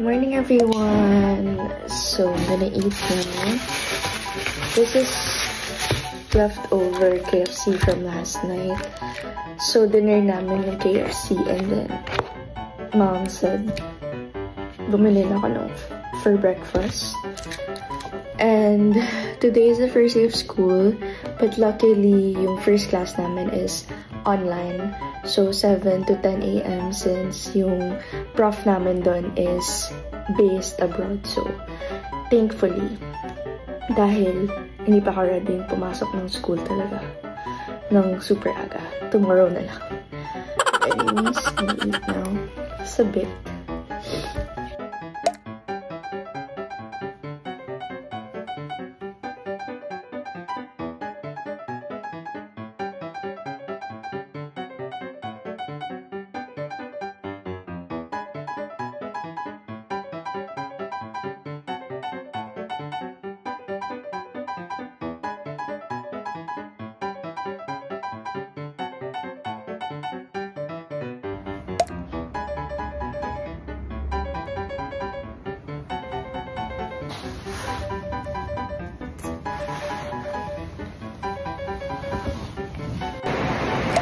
Morning everyone! So, I'm gonna eat now. This is leftover KFC from last night. So, dinner namin yung KFC and then Mom said bumili na ako for breakfast. And today is the first day of school, but luckily yung first class namin is online. So, 7 to 10 a.m. since yung prof namin doon is based abroad. So, thankfully, dahil hindi pa ako ready pumasok ng school talaga ng super aga. Tomorrow na lang. Anyways, I'm gonna eat now. It's a bit.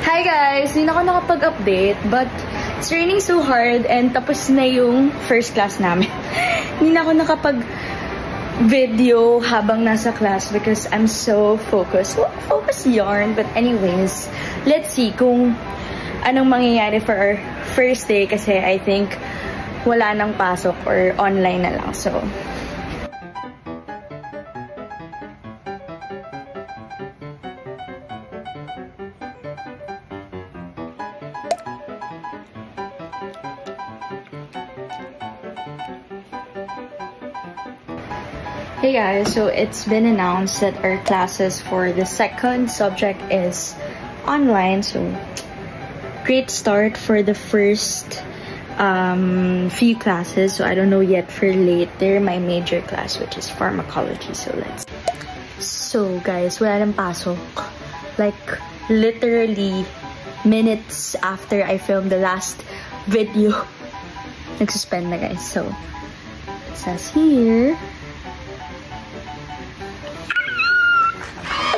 Hi guys! Hindi na ako nakapag-update but it's raining so hard and tapos na yung first class namin. Hindi na ako nakapag-video habang nasa class because I'm so focused. Well, focus yarn. But anyways, let's see kung anong mangyayari for our first day kasi I think wala nang pasok or online na lang. So, hey guys, so it's been announced that our classes for the second subject is online. So, great start for the first few classes. So, I don't know yet for later my major class, which is pharmacology. So, So, guys, wala nang pasok. Like, literally minutes after I filmed the last video, nagsuspend na guys. So, it says here,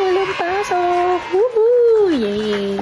walang pasok! Woohoo! Yay!